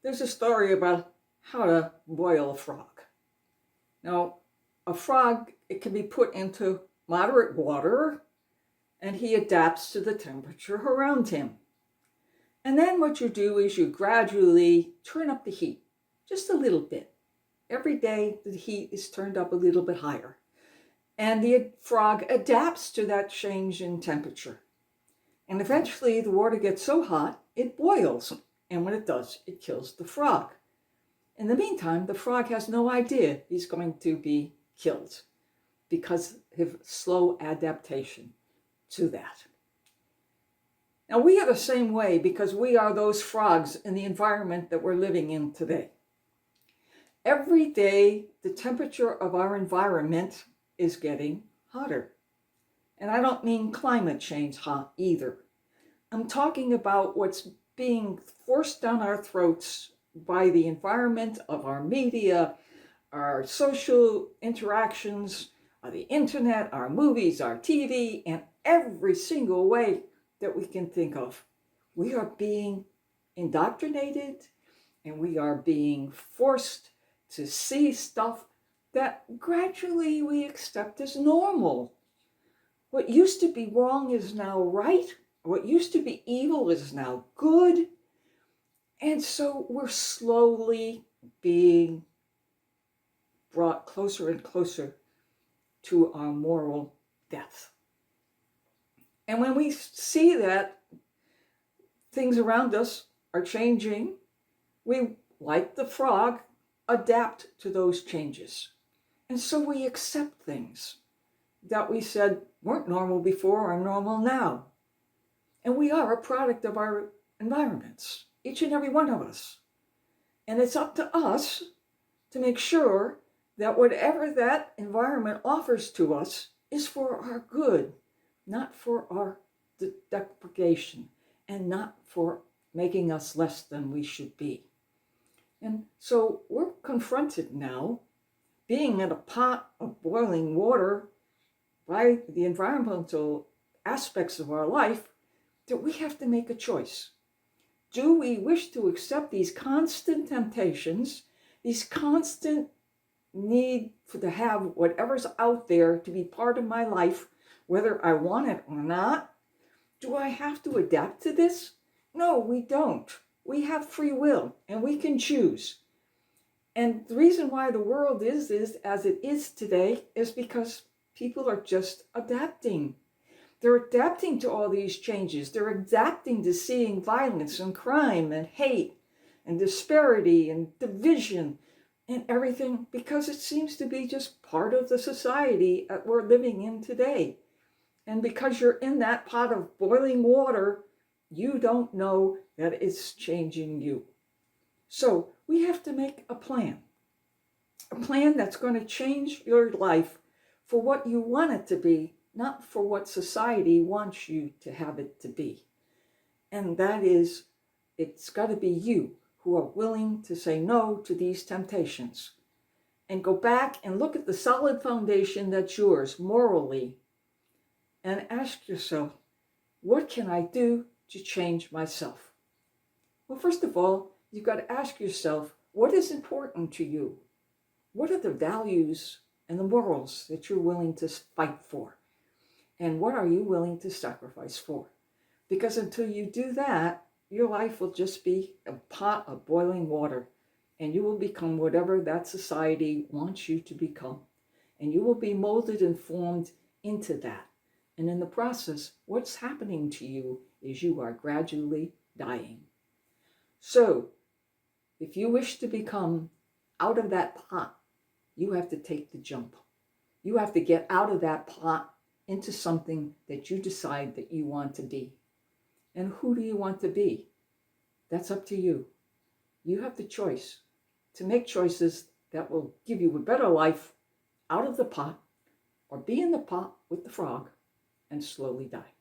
There's a story about how to boil a frog. Now, a frog, it can be put into moderate water and he adapts to the temperature around him. And then what you do is you gradually turn up the heat, just a little bit. Every day the heat is turned up a little bit higher. And the frog adapts to that change in temperature. And eventually the water gets so hot, it boils. And when it does, it kills the frog. In the meantime, the frog has no idea he's going to be killed because of slow adaptation to that. Now, we are the same way because we are those frogs in the environment that we're living in today. Every day, the temperature of our environment is getting hotter. And I don't mean climate change hot either. I'm talking about what's being forced down our throats by the environment of our media, our social interactions, the internet, our movies, our TV, and every single way that we can think of. We are being indoctrinated and we are being forced to see stuff that gradually we accept as normal. What used to be wrong is now right. What used to be evil is now good. And so we're slowly being brought closer and closer to our moral death. And when we see that things around us are changing, we, like the frog, adapt to those changes. And so we accept things that we said weren't normal before are normal now. And we are a product of our environments, each and every one of us. And it's up to us to make sure that whatever that environment offers to us is for our good, not for our depreciation, and not for making us less than we should be. And so we're confronted now, being in a pot of boiling water by the environmental aspects of our life, that we have to make a choice. Do we wish to accept these constant temptations, these constant need to have whatever's out there to be part of my life, whether I want it or not? Do I have to adapt to this? No, we don't. We have free will and we can choose. And the reason why the world is as it is today is because people are just adapting. They're adapting to all these changes. They're adapting to seeing violence and crime and hate and disparity and division and everything because it seems to be just part of the society that we're living in today. And because you're in that pot of boiling water, you don't know that it's changing you. So we have to make a plan that's going to change your life for what you want it to be, not for what society wants you to have it to be. And that is, it's got to be you who are willing to say no to these temptations and go back and look at the solid foundation that's yours morally and ask yourself, what can I do to change myself? Well, first of all, you've got to ask yourself, what is important to you? What are the values and the morals that you're willing to fight for? And what are you willing to sacrifice for? Because until you do that, your life will just be a pot of boiling water, and you will become whatever that society wants you to become. And you will be molded and formed into that. And in the process, what's happening to you is you are gradually dying. So, if you wish to become out of that pot, you have to take the jump. You have to get out of that pot into something that you decide that you want to be. And who do you want to be? That's up to you. You have the choice to make choices that will give you a better life out of the pot, or be in the pot with the frog and slowly die.